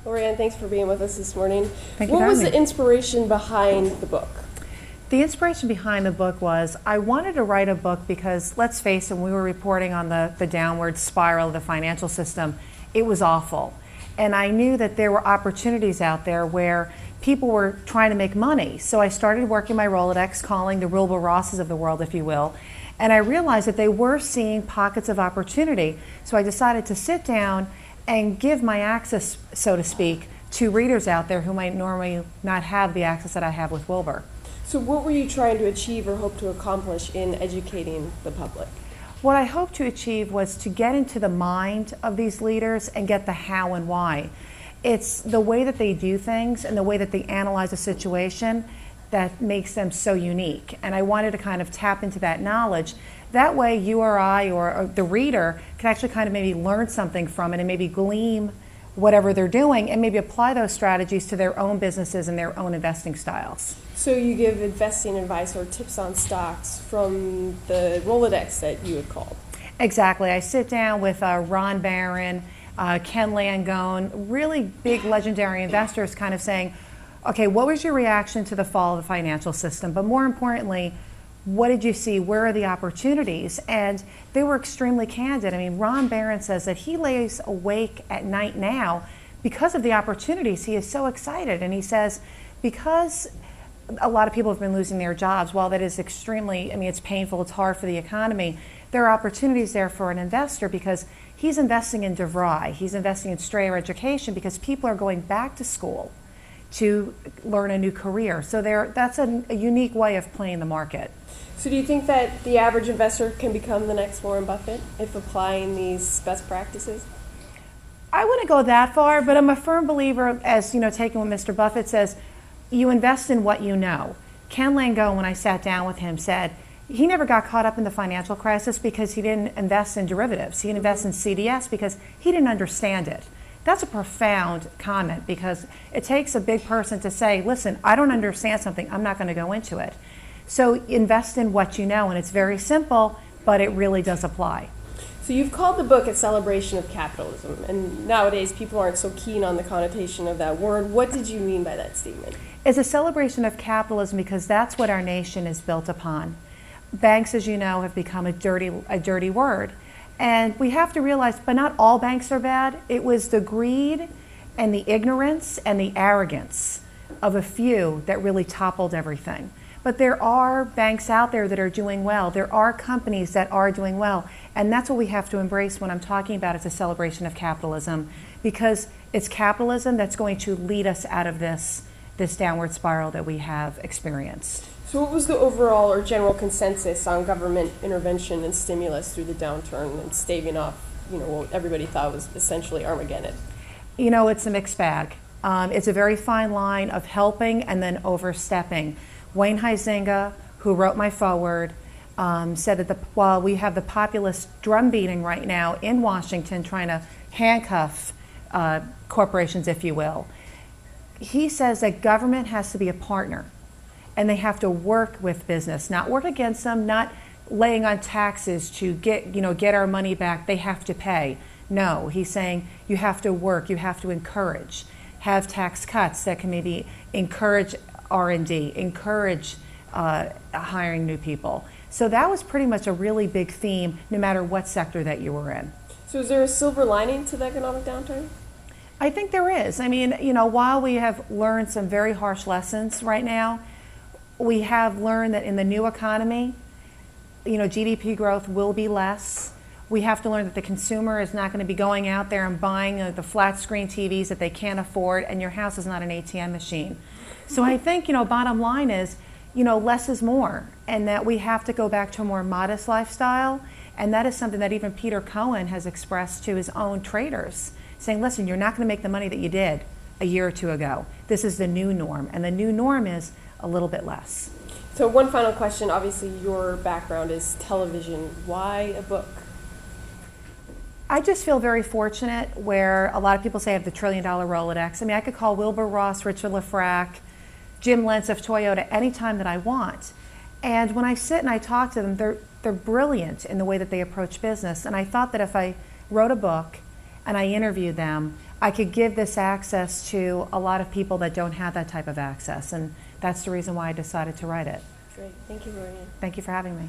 Lori Ann, thanks for being with us this morning. Thank you What for was having the me. inspiration behind the book? The inspiration behind the book was I wanted to write a book because, let's face it, when we were reporting on the downward spiral of the financial system, it was awful. And I knew that there were opportunities out there where people were trying to make money. So I started working my Rolodex, calling the Wilbur Rosses of the world, if you will. And I realized that they were seeing pockets of opportunity. So I decided to sit down and give my access, so to speak, to readers out there who might normally not have the access that I have with Wilbur. So what were you trying to achieve or hope to accomplish in educating the public? What I hoped to achieve was to get into the mind of these leaders and get the how and why. It's the way that they do things and the way that they analyze a situation that makes them so unique. And I wanted to kind of tap into that knowledge. That way you or I or the reader can actually kind of maybe learn something from it and maybe glean whatever they're doing and maybe apply those strategies to their own businesses and their own investing styles. So you give investing advice or tips on stocks from the Rolodex that you had called? Exactly. I sit down with Ron Barron, Ken Langone, really big legendary investors kind of saying, okay, what was your reaction to the fall of the financial system? But more importantly, what did you see? Where are the opportunities? And they were extremely candid. I mean, Ron Barron says that he lays awake at night now because of the opportunities. He is so excited. And he says, because a lot of people have been losing their jobs, while that is extremely, I mean, it's painful, it's hard for the economy, there are opportunities there for an investor because he's investing in DeVry, he's investing in straight education because people are going back to school to learn a new career. So that's a unique way of playing the market. So do you think that the average investor can become the next Warren Buffett if applying these best practices? I wouldn't go that far, but I'm a firm believer, as you know, taking what Mr. Buffett says, you invest in what you know. Ken Langone, when I sat down with him, said he never got caught up in the financial crisis because he didn't invest in derivatives. He didn't invest in CDS because he didn't understand it. That's a profound comment because it takes a big person to say, listen, I don't understand something, I'm not going to go into it. So invest in what you know, and it's very simple, but it really does apply. So you've called the book a celebration of capitalism, and nowadays people aren't so keen on the connotation of that word. What did you mean by that statement? It's a celebration of capitalism because that's what our nation is built upon. Banks, as you know, have become a dirty word. And we have to realize, but not all banks are bad. It was the greed and the ignorance and the arrogance of a few that really toppled everything. But there are banks out there that are doing well. There are companies that are doing well. And that's what we have to embrace when I'm talking about it's a celebration of capitalism, because it's capitalism that's going to lead us out of this downward spiral that we have experienced. So what was the overall or general consensus on government intervention and stimulus through the downturn and staving off, what everybody thought was essentially Armageddon? You know, it's a mixed bag. It's a very fine line of helping and then overstepping. Wayne Huizenga, who wrote my foreword, said that while we have the populist drum beating right now in Washington trying to handcuff corporations, if you will, he says that government has to be a partner and they have to work with business, not work against them, not laying on taxes to get our money back. They have to pay. No, he's saying you have to work, you have to encourage, have tax cuts that can maybe encourage R&D, encourage hiring new people. So that was pretty much a really big theme, no matter what sector that you were in. So is there a silver lining to the economic downturn? I think there is. I mean, while we have learned some very harsh lessons right now, we have learned that in the new economy, GDP growth will be less. We have to learn that the consumer is not going to be going out there and buying the flat screen TVs that they can't afford, and your house is not an ATM machine. So I think, bottom line is, less is more, and that we have to go back to a more modest lifestyle. And that is something that even Peter Cohen has expressed to his own traders, saying, listen, you're not going to make the money that you did a year or two ago. This is the new norm, and the new norm is a little bit less. So one final question. Obviously, your background is television. Why a book? I just feel very fortunate where a lot of people say I have the $1 trillion Rolodex. I mean, I could call Wilbur Ross, Richard Lafrac, Jim Lentz of Toyota anytime that I want. And when I sit and I talk to them, they're brilliant in the way that they approach business. And I thought that if I wrote a book and I interviewed them, I could give this access to a lot of people that don't have that type of access, and that's the reason why I decided to write it. Great. Thank you, Lori Ann. Thank you for having me.